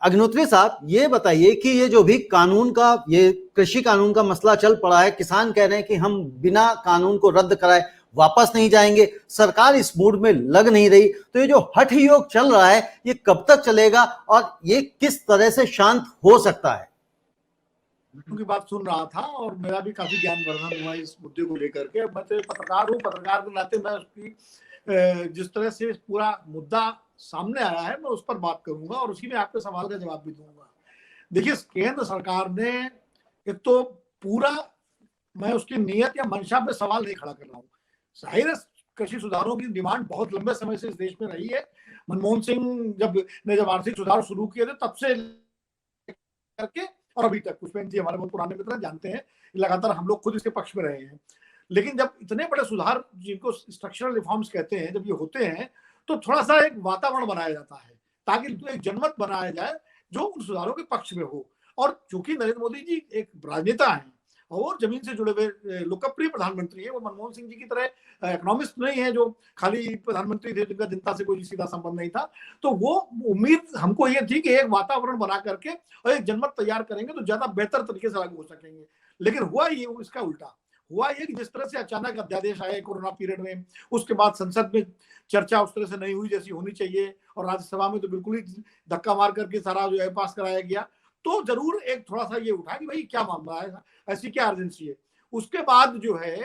अग्निहोत्री साहब, ये बताइए कि ये जो भी कानून का, ये कृषि कानून का मसला चल पड़ा है, किसान कह रहे हैं कि हम बिना कानून को रद्द कराए वापस नहीं जाएंगे, सरकार इस मूड में लग नहीं रही, तो ये जो हठ योग चल रहा है ये कब तक चलेगा और ये किस तरह से शांत हो सकता है? की बात सुन रहा था और मेरा भी काफी ज्ञानवर्धन हुआ इस मुद्दे को लेकर के। मैं तो पत्रकार हूँ, पत्रकार के नाते मैं उसकी जिस तरह से पूरा मुद्दा सामने आया है मैं उस पर बात करूंगा और उसी में आपके सवाल का जवाब भी दूंगा। देखिए, केंद्र सरकार ने एक तो पूरा, मैं उसकी नियत या मंशा पे सवाल नहीं खड़ा कर रहा हूँ। जाहिर है कृषि सुधारों की डिमांड बहुत लंबे समय से इस देश में रही है। मनमोहन सिंह जब आर्थिक सुधार शुरू किए थे तब से करके और अभी तक, पुष्पेंद्र जी हमारे बहुत पुराने मित्र जानते हैं, लगातार हम लोग खुद इसके पक्ष में रहे हैं। लेकिन जब इतने बड़े सुधार, जिनको स्ट्रक्चरल रिफॉर्म्स कहते हैं, जब ये होते हैं तो थोड़ा सा एक वातावरण बनाया जाता है ताकि एक जनमत बनाया जाए जो उन सुधारों के पक्ष में हो। और चूंकि नरेंद्र मोदी जी एक राजनेता हैं और जमीन से जुड़े हुए लोकप्रिय प्रधानमंत्री है, वो मनमोहन सिंह जी की तरह इकोनॉमिस्ट नहीं है जो खाली प्रधानमंत्री थे जिनका जनता से कोई सीधा संबंध नहीं था। तो वो उम्मीद हमको ये थी कि एक वातावरण बना करके और एक जनमत तैयार करेंगे तो ज्यादा बेहतर तरीके से लागू हो सकेंगे। लेकिन हुआ ये, इसका उल्टा हुआ ये कि जिस तरह से अचानक अध्यादेश आए कोरोना पीरियड में, उसके बाद संसद में चर्चा उस तरह से नहीं हुई जैसी होनी चाहिए और राज्यसभा में तो बिल्कुल ही धक्का मार करके सारा जो है पास कराया गया। तो जरूर एक थोड़ा सा ये उठा कि भाई क्या मामला है, ऐसी क्या अर्जेंसी है। उसके बाद जो है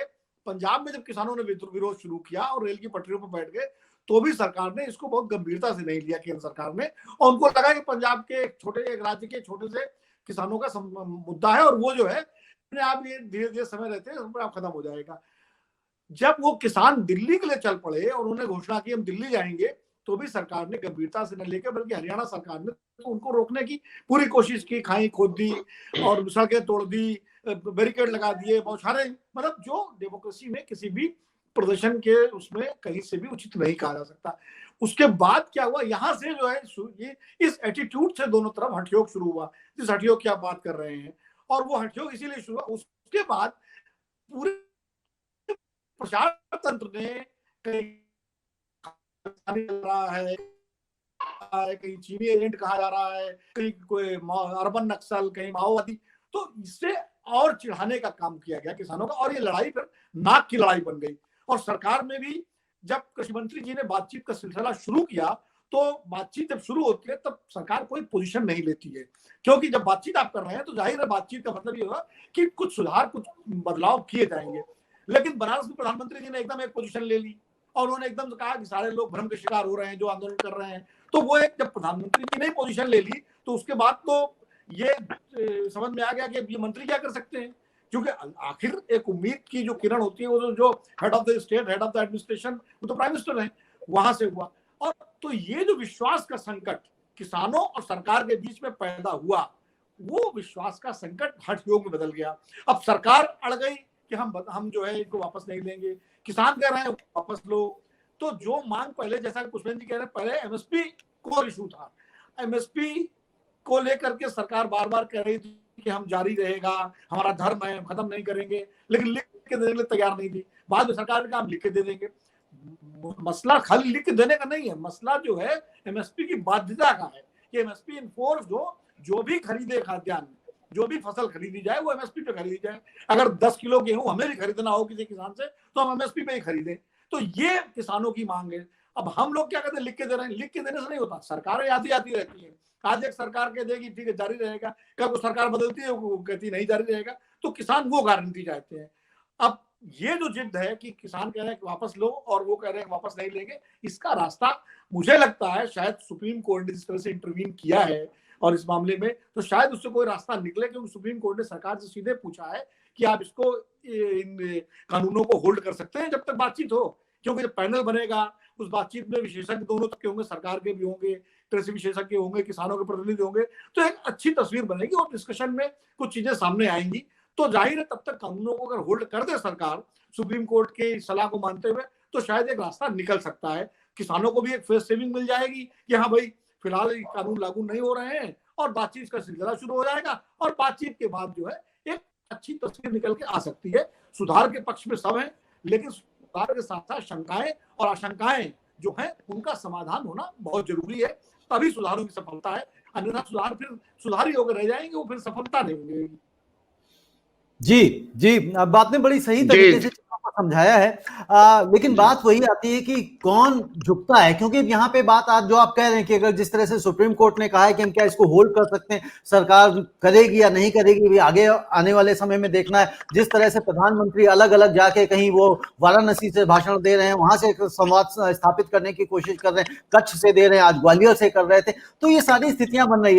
पंजाब में जब किसानों ने विरोध शुरू किया और रेल की पटरियों पर बैठ गए तो भी सरकार ने इसको बहुत गंभीरता से नहीं लिया, केंद्र सरकार ने। और उनको लगा कि पंजाब के एक राज्य के छोटे से किसानों का मुद्दा है और वो जो है आप ये धीरे धीरे समय रहते हैं खत्म हो जाएगा। जब वो किसान दिल्ली के लिए चल पड़े और उन्होंने घोषणा की हम दिल्ली जाएंगे, तो भी सरकार ने गंभीरता से न लेकर बल्कि हरियाणा सरकार ने तो उनको रोकने की पूरी कोशिश की, खाई खोद दी और सड़कें तोड़ दी, बैरिकेड लगा दिए, बौछारे, मतलब जो डेमोक्रेसी में किसी भी प्रदर्शन के उसमें कहीं से भी उचित नहीं कहा जा सकता। उसके बाद क्या हुआ, यहाँ से जो है ये इस एटीट्यूड से दोनों तरफ हठयोग शुरू हुआ, जिस हठयोग की आप बात कर रहे हैं। और वो हठयोग इसीलिए शुरू हुआ, उसके बाद पूरे प्रचार तंत्र ने कहीं रहा है, कहीं चीनी एजेंट कहा जा रहा है, कहीं कोई अर्बन नक्सल, कहीं माओवादी, तो इससे और चिढ़ाने का काम किया गया किसानों का और ये लड़ाई फिर नाक की लड़ाई बन गई। और सरकार में भी जब कृषि मंत्री जी ने बातचीत का सिलसिला शुरू किया तो बातचीत जब शुरू होती है तब सरकार कोई पोजीशन नहीं लेती है, क्योंकि जब बातचीत आप कर रहे हैं तो जाहिर है बातचीत का मतलब ये होगा कि कुछ सुधार, कुछ बदलाव किए जाएंगे। लेकिन बनारस में प्रधानमंत्री जी ने एकदम एक पोजीशन ले ली और उन्होंने एकदम कहा कि सारे लोग भ्रम के शिकार हो रहे हैं जो आंदोलन कर रहे हैं। तो वो एक, जब प्रधानमंत्री जी ने पोजीशन ले ली तो उसके बाद तो ये समझ में आ गया कि ये मंत्री क्या कर सकते हैं, क्योंकि आखिर एक उम्मीद की जो किरण होती है वो जो head of the state, head of the administration, वो तो प्राइम मिनिस्टर है, वहां से हुआ। और तो ये जो विश्वास का संकट किसानों और सरकार के बीच में पैदा हुआ, वो विश्वास का संकट हठ योग में बदल गया। अब सरकार अड़ गई कि हम जो है इनको वापस नहीं लेंगे, किसान कह रहे हैं वापस लो। तो जो मांग पहले, जैसा पुष्पेंद्र जी कह रहे हैं, पहले एमएसपी को इशू था, एमएसपी को लेकर के सरकार बार बार कह रही थी कि हम जारी रहेगा, हमारा धर्म है, हम खत्म नहीं करेंगे, लेकिन लिख के देने के लिए तैयार नहीं थी। बाद में सरकार ने कहा हम लिख के दे देंगे। मसला खाली लिख के देने का नहीं है, मसला जो है एमएसपी की बाध्यता का है कि एमएसपी इन्फोर्स हो, जो भी खरीदे खाद्यान्न, जो भी फसल खरीदी जाए वो एमएसपी पे खरीदी जाए। अगर 10 किलो गेहूं हमें भी खरीदना हो किसी किसान से तो हम एमएसपी पे ही खरीदें। तो ये किसानों की मांग है। अब हम लोग क्या कहते हैं, लिख के दे रहे हैं, लिख के देने से नहीं होता, सरकारें आती आती रहती है। आज एक सरकार कह देगी ठीक है जारी रहेगा, कल को सरकार बदलती है वो कहती नहीं जारी रहेगा, तो किसान वो गारंटी चाहते हैं। अब ये जो जिद है कि किसान कह रहे हैं कि वापस लो और वो कह रहे हैं वापस नहीं लेंगे, इसका रास्ता मुझे लगता है शायद सुप्रीम कोर्ट ने जिस तरह से इंटरवीन किया है और इस मामले में, तो शायद उससे कोई रास्ता निकले, क्योंकि सुप्रीम कोर्ट ने सरकार से सीधे पूछा है कि आप इसको, इन कानूनों को होल्ड कर सकते हैं जब तक बातचीत हो, क्योंकि जब पैनल बनेगा उस बातचीत में विशेषज्ञ दोनों तक के होंगे, सरकार के भी होंगे, कृषि विशेषज्ञ होंगे, किसानों के प्रतिनिधि होंगे, तो एक अच्छी तस्वीर बनेगी और डिस्कशन में कुछ चीजें सामने आएंगी। तो जाहिर है तब तक कानूनों को अगर होल्ड कर दे सरकार सुप्रीम कोर्ट के सलाह को मानते हुए, तो शायद एक रास्ता निकल सकता है। किसानों को भी एक फेस सेविंग मिल जाएगी कि हाँ भाई फिलहाल कानून लागू नहीं हो रहे हैं, और बातचीत का सिलसिला शुरू हो जाएगा और बातचीत के बाद जो है एक अच्छी तस्वीर निकल के आ सकती है। सुधार के पक्ष में सब है, लेकिन सुधार के साथ साथ शंकाएं और आशंकाएं जो है उनका समाधान होना बहुत जरूरी है, तभी सुधारों की सफलता है। अन्यथा सुधार ही होकर रह जाएंगे, वो फिर सफलता नहीं मिलेगी। जी जी, बात ने बड़ी सही तरीके से चीजों को समझाया है। लेकिन बात वही आती है कि कौन झुकता है, क्योंकि यहाँ पे बात आज जो आप कह रहे हैं कि अगर जिस तरह से सुप्रीम कोर्ट ने कहा है कि हम क्या इसको होल्ड कर सकते हैं, सरकार करेगी या नहीं करेगी भी आगे आने वाले समय में देखना है। जिस तरह से प्रधानमंत्री अलग अलग जाके कहीं वो वाराणसी से भाषण दे रहे हैं, वहां से संवाद स्थापित करने की कोशिश कर रहे हैं, कच्छ से दे रहे हैं, आज ग्वालियर से कर रहे थे, तो ये सारी स्थितियां बन रही है।